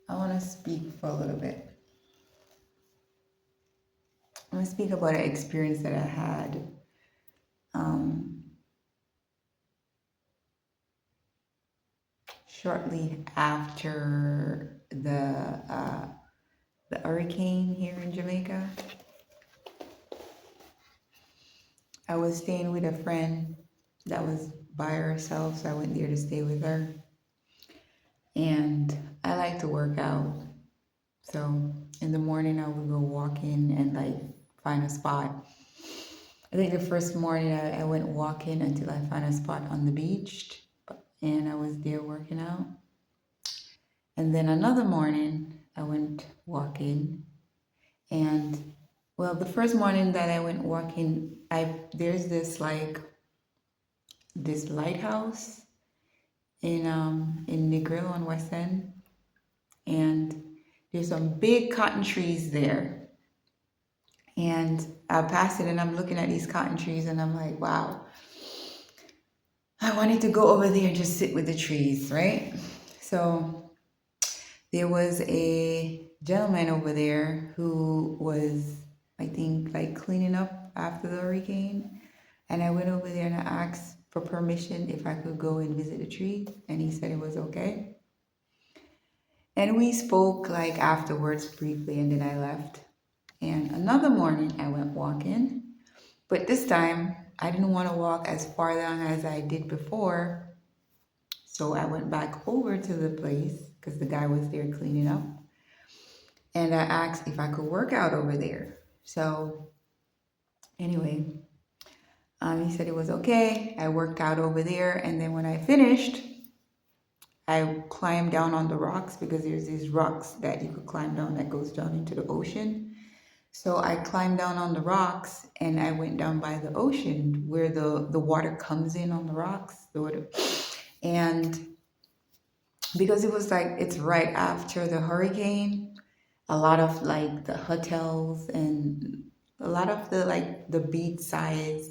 I want to speak for a little bit. I'm going to speak about an experience that I had um, shortly after the hurricane here in Jamaica. I was staying with a friend that was by herself, so I went there to stay with her. And I like to work out. So in the morning, I would go walking and like find a spot. I think the first morning I went walking until I found a spot on the beach, and I was there working out. And then another morning I went walking, and well, the first morning that I went walking, there's this lighthouse in Negril on West End, and there's some big cotton trees there. And I passed it and I'm looking at these cotton trees and I'm like, wow, I wanted to go over there and just sit with the trees, right? So there was a gentleman over there who was, I think, like cleaning up after the hurricane. And I went over there and I asked for permission if I could go and visit the tree. And he said it was okay. And we spoke like afterwards briefly, and then I left. And another morning I went walking, but this time I didn't want to walk as far down as I did before. So I went back over to the place because the guy was there cleaning up. And I asked if I could work out over there. So anyway, he said it was okay. I worked out over there. And then when I finished, I climbed down on the rocks because there's these rocks that you could climb down that goes down into the ocean. So I climbed down on the rocks and I went down by the ocean where the water comes in on the rocks. And because it was like, it's right after the hurricane, a lot of like the hotels and a lot of the like the beachside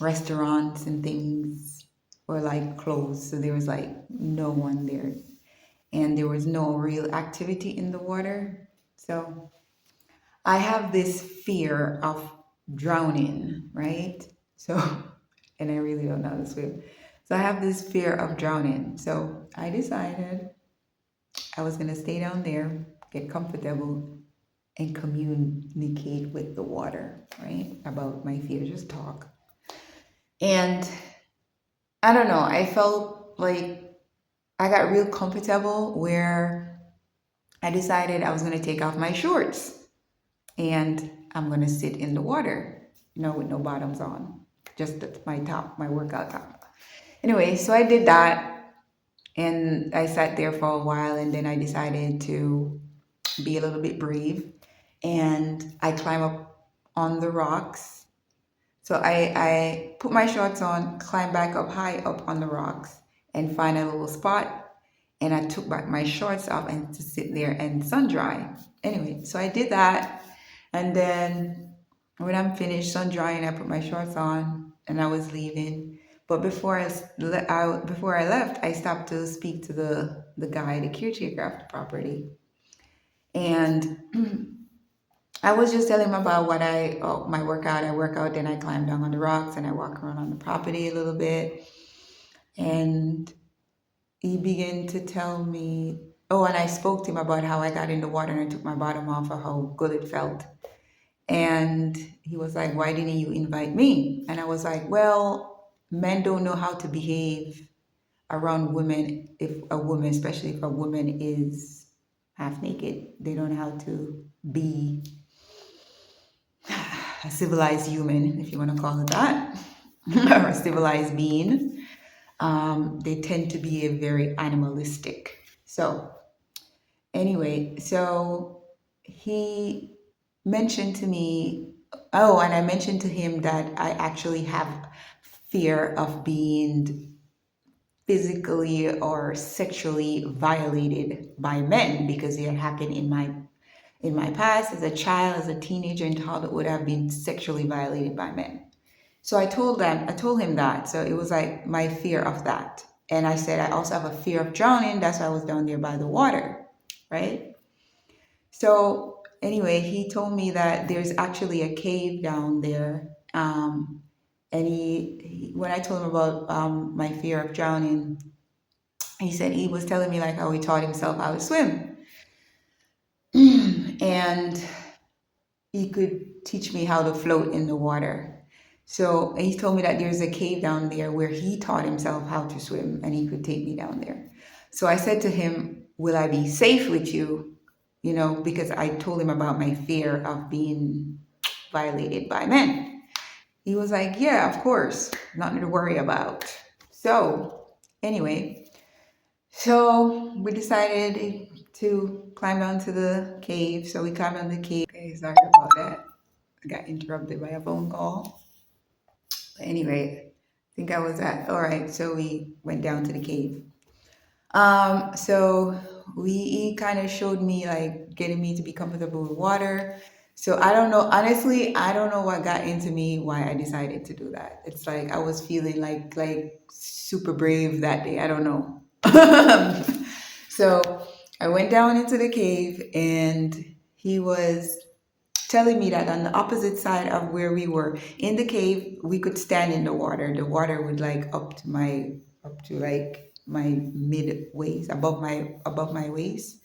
restaurants and things were like closed. So there was like no one there and there was no real activity in the water. So I have this fear of drowning, right? So, and I really don't know how to swim. So I have this fear of drowning. So I decided I was going to stay down there, get comfortable, and communicate with the water, right? About my fear, just talk. And I don't know, I felt like I got real comfortable where I decided I was going to take off my shorts and I'm going to sit in the water, with no bottoms on, just my top, my workout top. Anyway, so I did that and I sat there for a while and then I decided to be a little bit brave and I climb up on the rocks. So I put my shorts on, climb back up high up on the rocks and find a little spot and I took back my shorts off and to sit there and sun dry. Anyway, so I did that. And then when I'm finished sun drying, I put my shorts on and I was leaving. But before I left, I stopped to speak to the guy, the caretaker of the property. And I was just telling him about my workout. I work out, then I climb down on the rocks and I walk around on the property a little bit. And he began to tell me, and I spoke to him about how I got in the water and I took my bottom off or how good it felt. And he was like, why didn't you invite me? And I was like, well, men don't know how to behave around women, especially if a woman half naked. They don't know how to be a civilized human, if you want to call it that, or a civilized being. They tend to be a very animalistic. So anyway, so he mentioned to me, oh, and I mentioned to him that I actually have fear of being physically or sexually violated by men because it happened in my past as a child, as a teenager, and childhood. I've been sexually violated by men. So I told him that. So it was like my fear of that. And I said, I also have a fear of drowning. That's why I was down there by the water, right? So anyway, he told me that there's actually a cave down there. And when I told him about my fear of drowning, he said he was telling me like how he taught himself how to swim. And he could teach me how to float in the water. So he told me that there's a cave down there where he taught himself how to swim and he could take me down there. So I said to him, will I be safe with you? You know, because I told him about my fear of being violated by men. He was like, yeah, of course, nothing to worry about. So anyway, so we decided to climb down to the cave. So we climbed down the cave. Okay, sorry about that. I got interrupted by a phone call. But anyway, I think I was at, all right, so we went down to the cave. So he kind of showed me like getting me to be comfortable with water. So I don't know, honestly, I don't know what got into me, why I decided to do that. It's like I was feeling like super brave that day. I don't know. So I went down into the cave and he was telling me that on the opposite side of where we were in the cave, we could stand in the water. The water would like up to like my mid waist, above my waist,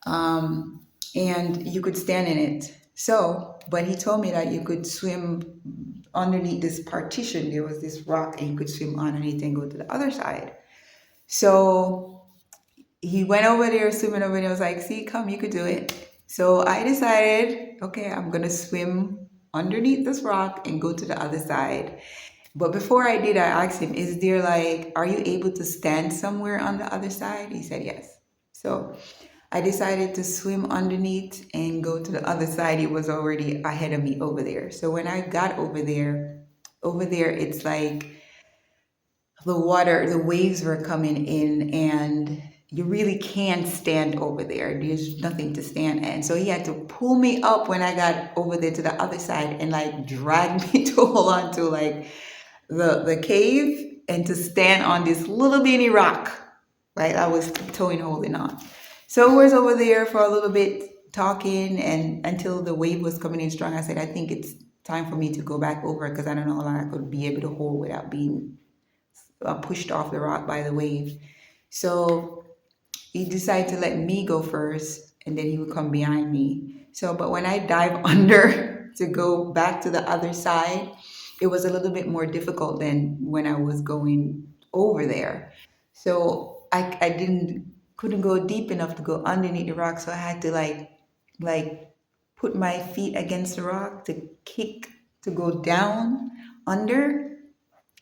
and you could stand in it. So, but he told me that you could swim underneath this partition. There was this rock, and you could swim underneath and go to the other side. So he went over there, swimming over there. I was like, see, come, you could do it. So I decided, okay, I'm going to swim underneath this rock and go to the other side. But before I did, I asked him, is there like, are you able to stand somewhere on the other side? He said, yes. So I decided to swim underneath and go to the other side. It was already ahead of me over there. So when I got over there, it's like the waves were coming in and you really can't stand over there. There's nothing to stand in. So he had to pull me up when I got over there to the other side and like drag me to hold on to like the cave and to stand on this little bitty rock. Right? I was towing holding on. So we was over there for a little bit talking and until the wave was coming in strong. I said, I think it's time for me to go back over because I don't know how long I could be able to hold without being pushed off the rock by the wave. So he decided to let me go first and then he would come behind me. So, but when I dive under to go back to the other side, it was a little bit more difficult than when I was going over there. So I couldn't go deep enough to go underneath the rock. So I had to like put my feet against the rock to kick, to go down under.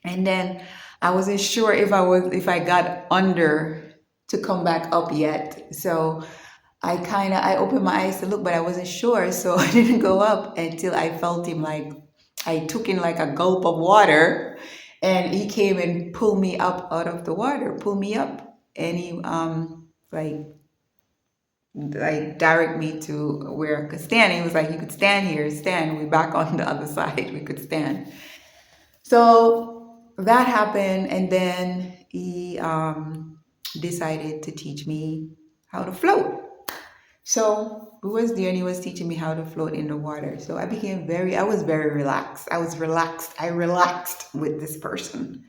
And then I wasn't sure if I got under to come back up yet. So I opened my eyes to look, but I wasn't sure. So I didn't go up until I felt him like I took in like a gulp of water and he came and pulled me up out of the water, pulled me up. And he like direct me to where I could stand. He was like, you could stand here, stand. We're back on the other side. We could stand. So that happened, and then he decided to teach me how to float. So we was there and he was teaching me how to float in the water. So I was very relaxed. I relaxed with this person.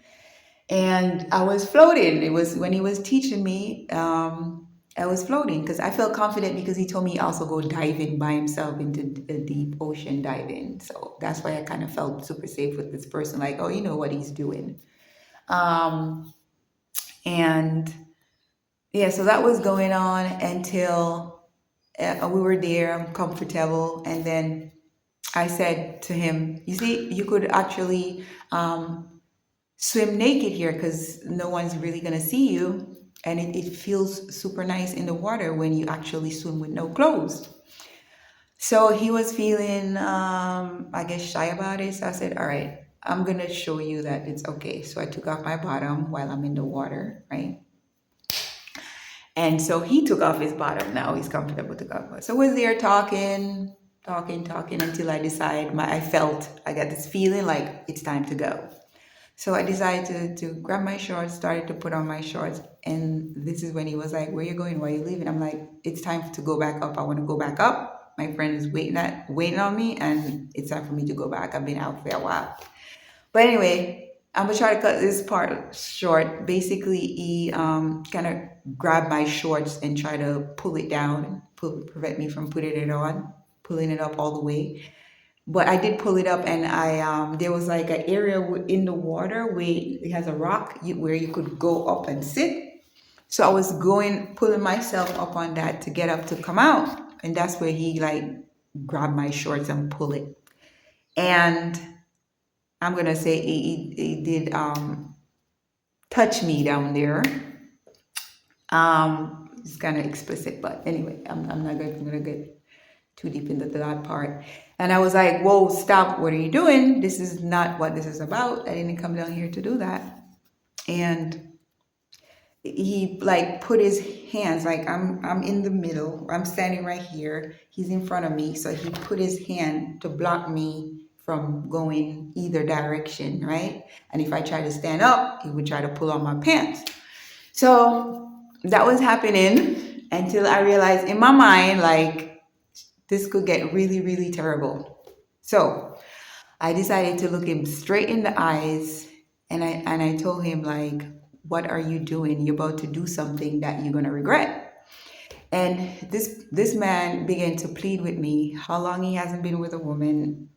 And I was floating. It was when he was teaching me, I was floating because I felt confident because he told me he also go diving by himself into the deep ocean diving. So that's why I kind of felt super safe with this person. Like, oh, you know what he's doing. And yeah, so that was going on until We were there, I'm comfortable, and then I said to him, "You see, you could actually swim naked here because no one's really gonna see you, and it feels super nice in the water when you actually swim with no clothes." So he was feeling, I guess, shy about it. So I said, "All right, I'm gonna show you that it's okay." So I took off my bottom while I'm in the water, right? And so he took off his bottom. Now he's comfortable to go. So we're there talking until I decide. I got this feeling like it's time to go. So I decided to grab my shorts, started to put on my shorts, and this is when he was like, "Where you going? Why are you leaving?" I'm like, "It's time to go back up. I want to go back up. My friend is waiting on me, and it's time for me to go back. I've been out for a while." But anyway, I'm gonna try to cut this part short. Basically, he kind of grabbed my shorts and tried to pull it down, prevent me from putting it on, pulling it up all the way. But I did pull it up, and I there was like an area in the water where it has a rock where you could go up and sit. So I was pulling myself up on that to get up to come out, and that's where he like grabbed my shorts and pull it. And I'm gonna say he did touch me down there. It's kind of explicit, but anyway, I'm not gonna get too deep into that part. And I was like, "Whoa, stop! What are you doing? This is not what this is about. I didn't come down here to do that." And he like put his hands, like I'm in the middle. I'm standing right here. He's in front of me, so he put his hand to block me from going either direction, right? And if I try to stand up, he would try to pull on my pants. So that was happening until I realized in my mind, like, this could get really, really terrible. So I decided to look him straight in the eyes, and I told him, like, "What are you doing? You're about to do something that you're gonna regret." And this man began to plead with me how long he hasn't been with a woman,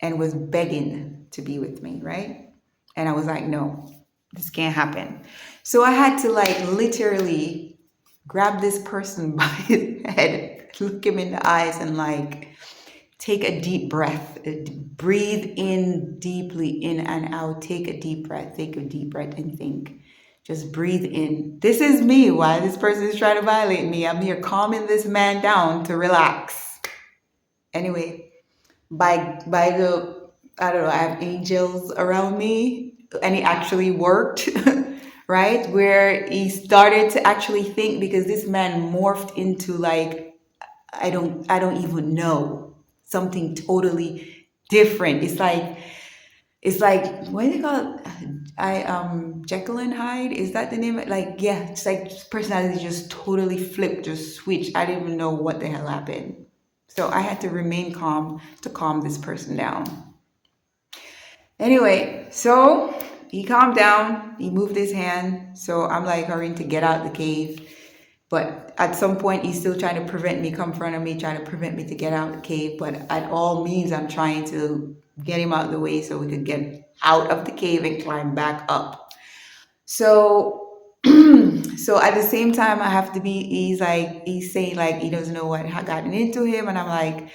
and was begging to be with me, right? And I was like, "No, this can't happen." So I had to like literally grab this person by his head, look him in the eyes, and like take a deep breath. Breathe in deeply, in and out. Take a deep breath. Take a deep breath and think. Just breathe in. This is me. Why this person is trying to violate me? I'm here calming this man down to relax. Anyway, by the, I don't know, I have angels around me, and it actually worked. Right? Where he started to actually think, because this man morphed into like, I don't even know, something totally different. It's like what do they call it? Jekyll and Hyde, is that the name? Like, yeah, it's like personality just totally flipped, just switched. I didn't even know what the hell happened. So I had to remain calm to calm this person down. Anyway, so he calmed down, he moved his hand. So I'm like hurrying to get out the cave. But at some point, he's still trying to prevent me, come in front of me, trying to prevent me to get out of the cave. But at all means, I'm trying to get him out of the way so we could get out of the cave and climb back up. So, so at the same time, I have to be, he's saying like he doesn't know what had gotten into him. And I'm like,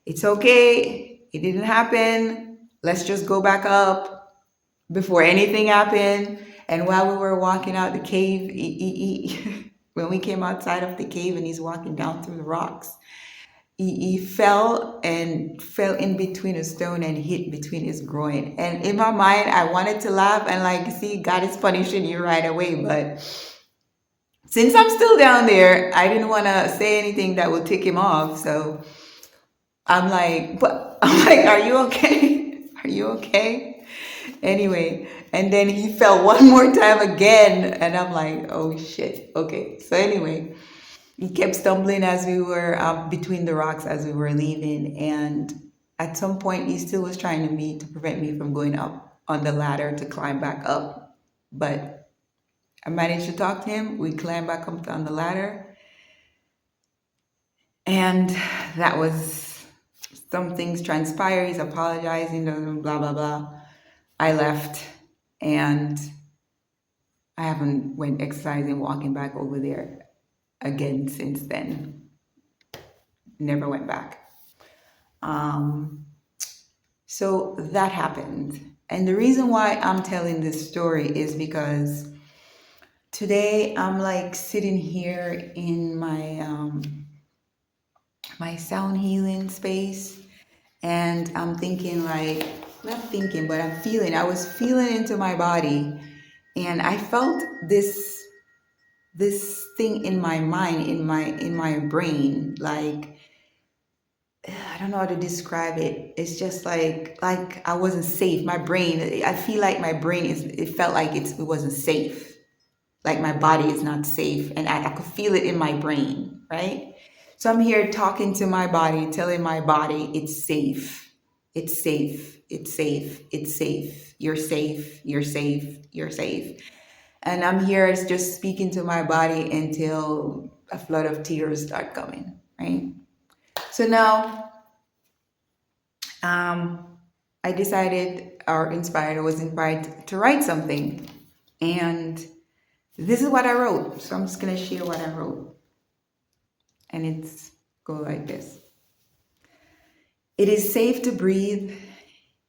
"It's okay. It didn't happen. Let's just go back up before anything happened." And while we were walking out the cave, when we came outside of the cave and he's walking down through the rocks, he fell in between a stone and hit between his groin. And in my mind, I wanted to laugh and like, see, God is punishing you right away. But since I'm still down there, I didn't want to say anything that would tick him off. So I'm like, "Are you okay? Are you okay?" Anyway, and then he fell one more time again, and I'm like, "Oh shit, okay." So anyway, he kept stumbling as we were between the rocks as we were leaving, and at some point he still was trying to prevent me from going up on the ladder to climb back up. But I managed to talk to him. We climbed back up on the ladder, and that was, some things transpire. He's apologizing, blah blah blah. I left, and I haven't went exercising, walking back over there again since then. never went back. So that happened. And the reason why I'm telling this story is because today I'm like sitting here in my sound healing space, and I'm thinking, like, not thinking, but I was feeling into my body, and I felt this thing in my mind, in my brain, like, I don't know how to describe it. It's just like I wasn't safe. My brain, I feel like my brain it felt like it wasn't safe. Like my body is not safe, and I could feel it in my brain, right? So I'm here talking to my body, telling my body it's safe. It's safe. It's safe. It's safe. You're safe. You're safe. You're safe. And I'm here just speaking to my body until a flood of tears start coming, right? So now I decided, or inspired, I was inspired to write something. And this is what I wrote. So I'm just going to share what I wrote. And it's go like this. It is safe to breathe.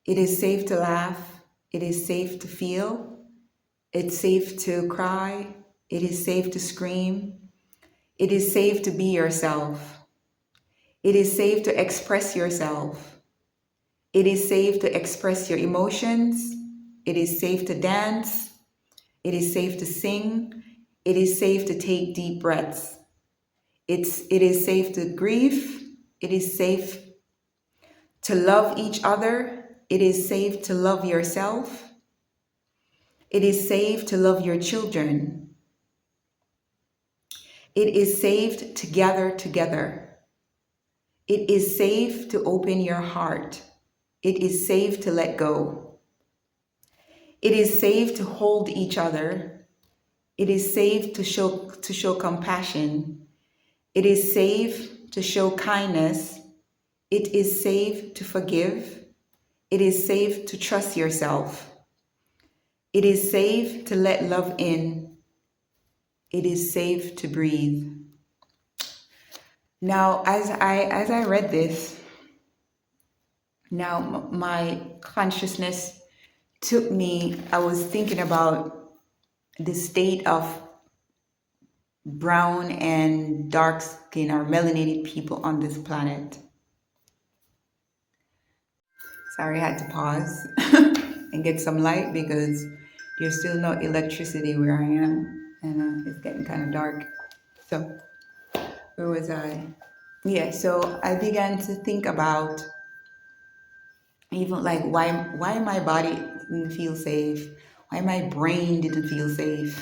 It is safe to laugh. It is safe to feel. It's safe to cry. It is safe to scream. It is safe to be yourself. It is safe to express yourself. It is safe to express your emotions. It is safe to dance. It is safe to sing. It is safe to take deep breaths. It is safe to grieve. It is safe to love each other. It is safe to love yourself. It is safe to love your children. It is safe to gather together. It is safe to open your heart. It is safe to let go. It is safe to hold each other. It is safe to show compassion. It is safe to show kindness. It is safe to forgive. It is safe to trust yourself. It is safe to let love in. It is safe to breathe. Now, as I read this, now my consciousness took me, I was thinking about the state of brown and dark skin or melanated people on this planet. Sorry, I had to pause and get some light because there's still no electricity where I am, and it's getting kind of dark. So, where was I? Yeah, so I began to think about even like why my body didn't feel safe, why my brain didn't feel safe.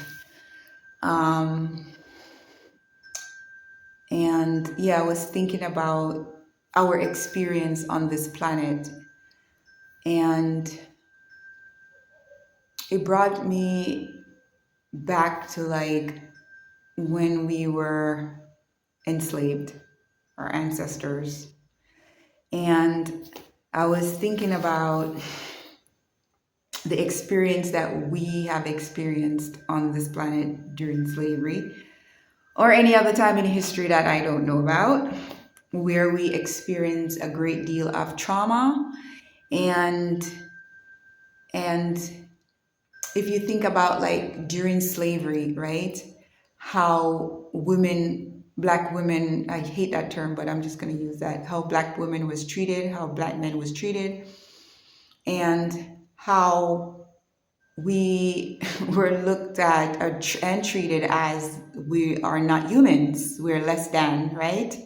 And yeah, I was thinking about our experience on this planet, and it brought me back to like when we were enslaved, our ancestors. And I was thinking about the experience that we have experienced on this planet during slavery, or any other time in history that I don't know about, where we experience a great deal of trauma. And if you think about like during slavery, right? How women, black women, I hate that term, but I'm just going to use that, how black women was treated, how black men was treated, and how we were looked at and treated as we are not humans, we're less than, right?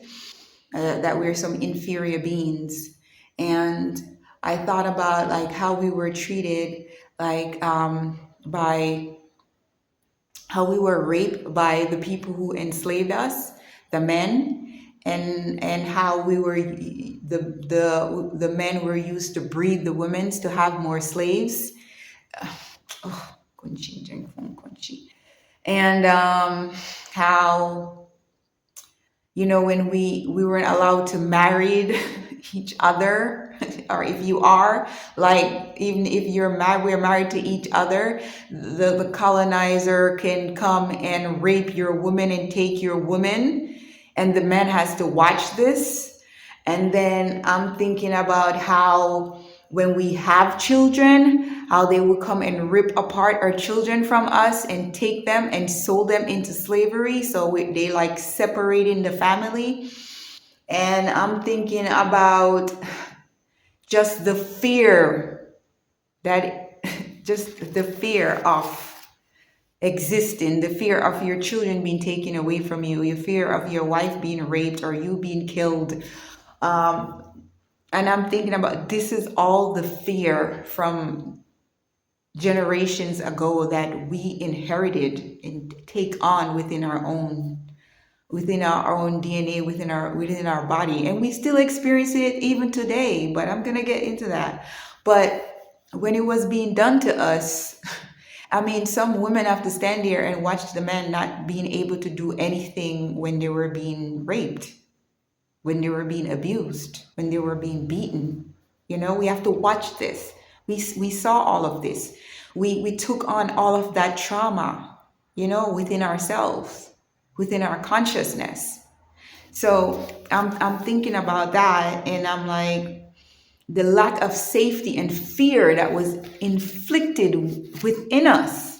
That we're some inferior beings. And I thought about like how we were treated, like by how we were raped by the people who enslaved us, the men, and how we were the men were used to breed the women to have more slaves. Oh, and how, you know, when we weren't allowed to marry each other, or if you are, like, even if we're married to each other, the colonizer can come and rape your woman and take your woman. and the man has to watch this. And then I'm thinking about how when we have children, how they will come and rip apart our children from us and take them and sold them into slavery. So they like separating the family. And I'm thinking about just the fear that, just the fear of existing, the fear of your children being taken away from you, your fear of your wife being raped or you being killed. And I'm thinking about this is all the fear from generations ago that we inherited and take on within our own DNA, within our body. And we still experience it even today, but I'm gonna get into that. But when it was being done to us, I mean, some women have to stand there and watch the men not being able to do anything when they were being raped, when they were being abused, when they were being beaten. You know, we have to watch this. We saw all of this. We took on all of that trauma, you know, within ourselves, within our consciousness. So I'm thinking about that, and I'm like, the lack of safety and fear that was inflicted within us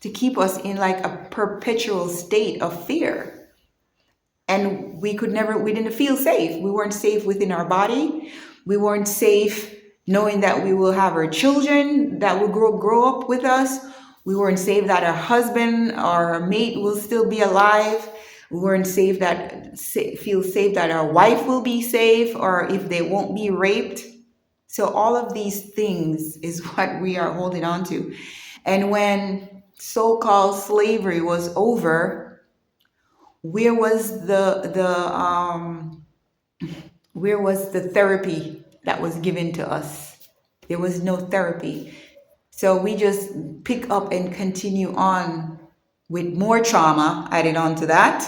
to keep us in like a perpetual state of fear. And we didn't feel safe. We weren't safe within our body. We weren't safe knowing that we will have our children that will grow up with us. We weren't safe that our husband or our mate will still be alive. We weren't safe feel safe that our wife will be safe or if they won't be raped. So all of these things is what we are holding on to. And when so-called slavery was over, where was where was the therapy that was given to us? There was no therapy. So we just pick up and continue on with more trauma added on to that,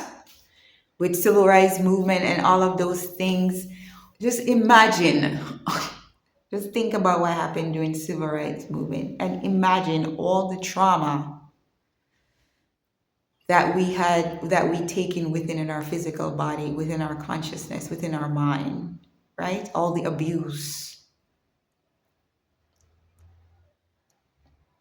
with civil rights movement and all of those things. Just imagine, just think about what happened during civil rights movement and imagine all the trauma that we taken within in our physical body, within our consciousness, within our mind, right? All the abuse,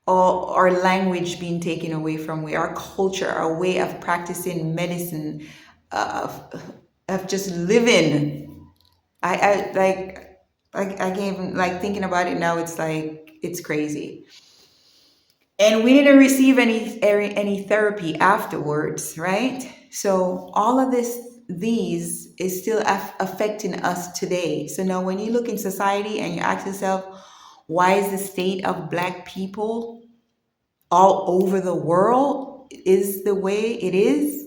all our language being taken away from we, our culture, our way of practicing medicine, of just living. I I can't even like thinking about it now. It's like it's crazy. And we didn't receive any therapy afterwards, right? So all of these is still affecting us today. So now when you look in society and you ask yourself, why is the state of Black people all over the world is the way it is?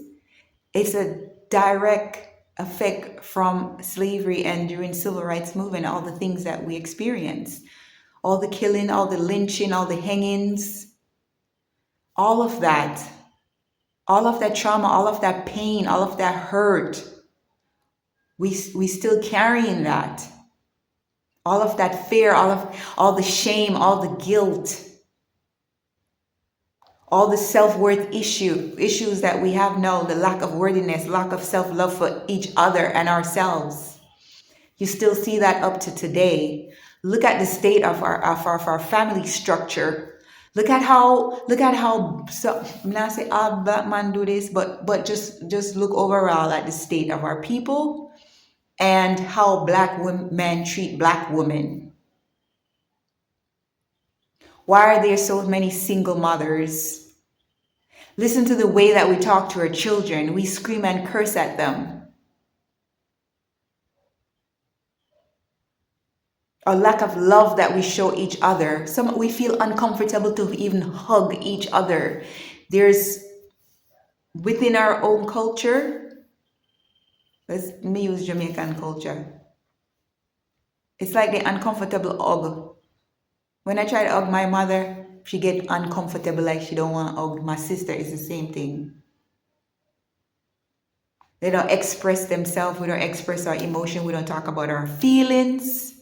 It's a direct effect from slavery and during civil rights movement, all the things that we experience, all the killing, all the lynching, all the hangings, all of that, all of that trauma, all of that pain, all of that hurt, we still carrying that. All of that fear, all the shame, all the guilt, all the self-worth issues that we have now, the lack of worthiness, lack of self-love for each other and ourselves. You still see that up to today. Look at the state of our family structure. Look at how so I'm not say all Black men do this, but just look overall at the state of our people and how Black men treat Black women. Why are there so many single mothers? Listen to the way that we talk to our children. We scream and curse at them. A lack of love that we show each other. We feel uncomfortable to even hug each other. There's within our own culture, let's me use Jamaican culture. It's like the uncomfortable hug. When I try to hug my mother, she get uncomfortable like she don't want to hug. My sister is the same thing. They don't express themselves. We don't express our emotion. We don't talk about our feelings.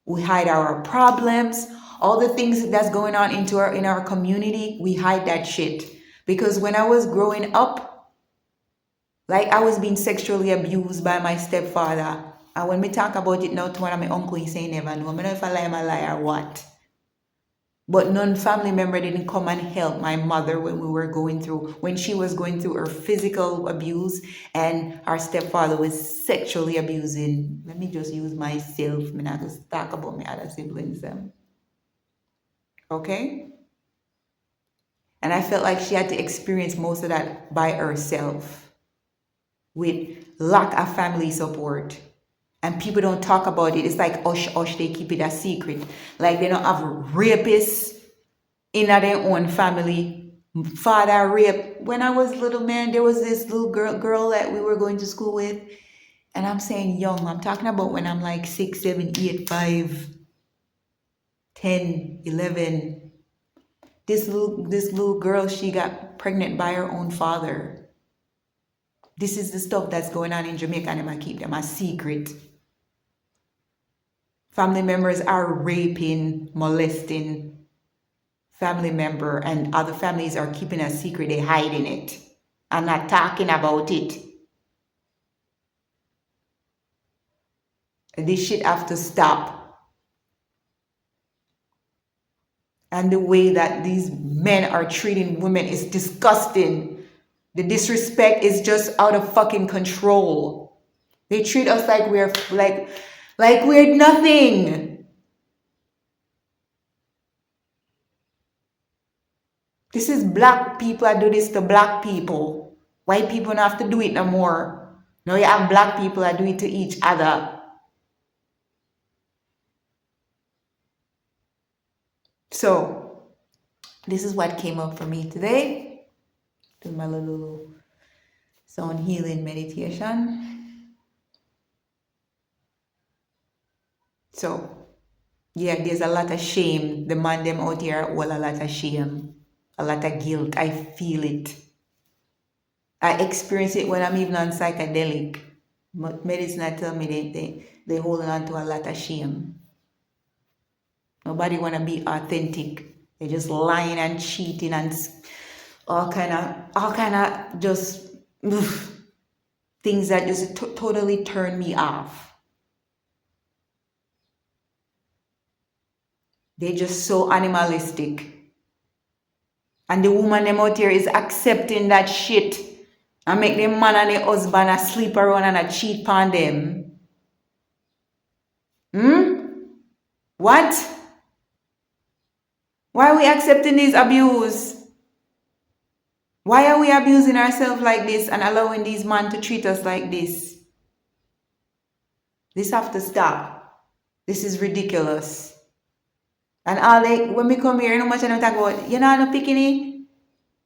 We hide our problems. All the things that's going on in our community, we hide that shit. Because when I was growing up, Like I was being sexually abused by my stepfather. And when me talk about it now to one of my uncle, he say he never know. I don't know if I lie or what. But none family member didn't come and help my mother when she was going through her physical abuse and our stepfather was sexually abusing. Let me just use myself. I'm not going to talk about my other siblings. Okay? And I felt like she had to experience most of that by herself with lack of family support. And people don't talk about it. It's like hush, hush, they keep it a secret. Like they don't have rapists in their own family. Father rape. When I was little, man, there was this little girl that we were going to school with. And I'm saying young. I'm talking about when I'm like 6, 7, 8, 5, 10, 11. This little girl, she got pregnant by her own father. This is the stuff that's going on in Jamaica, and I keep them a secret. Family members are raping, molesting family member, and other families are keeping a secret. They're hiding it and not talking about it. This shit have to stop. And the way that these men are treating women is disgusting. The disrespect is just out of fucking control. They treat us like we're nothing. This is black people that do this to black people. White people don't have to do it no more. Now you have black people that do it to each other. So this is what came up for me today. Do my little sound healing meditation. So yeah, there's a lot of shame. The man them out here all a lot of shame, a lot of guilt. I feel it. I experience it when I'm even on psychedelic. But medicine tell me they holding on to a lot of shame. Nobody wanna be authentic. They're just lying and cheating and all kind of just things that just totally turn me off. They're just so animalistic. And the woman them out here is accepting that shit and make them man and the husband a sleep around and a cheat on them. What? Why are we accepting this abuse? Why are we abusing ourselves like this and allowing these men to treat us like this? This have to stop. This is ridiculous. And when we come here, you know much I don't talk about, you know, I'm no picking.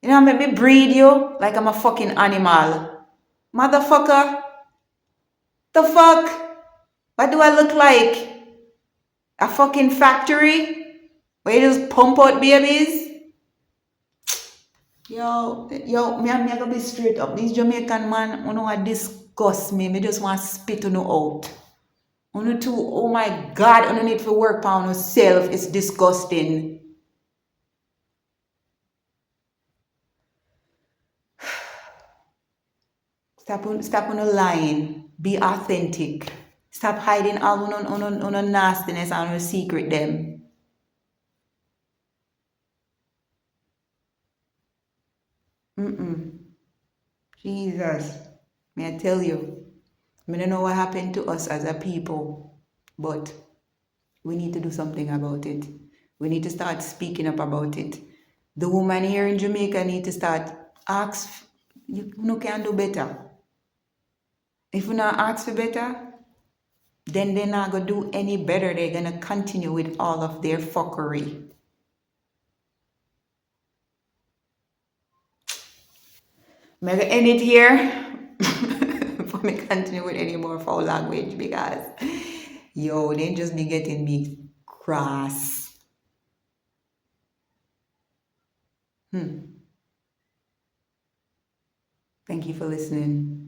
You know, make me breed you like I'm a fucking animal. Motherfucker. The fuck? What do I look like? A fucking factory? Where you just pump out babies? Yo, me gonna be straight up. These Jamaican man, you know what disgust me. Me just want to spit on you out. You too, oh my God, you need to work on yourself. It's disgusting. Stop on lying. Be authentic. Stop hiding all on nastiness and your secret them. Jesus. May I tell you, I don't know what happened to us as a people, but we need to do something about it. We need to start speaking up about it. The woman here in Jamaica need to start ask, you can do better. If you not ask for better, then they're not going to do any better. They're going to continue with all of their fuckery. I'm going to end it here before me continue with any more foul language because, yo, they just be getting me cross. Thank you for listening.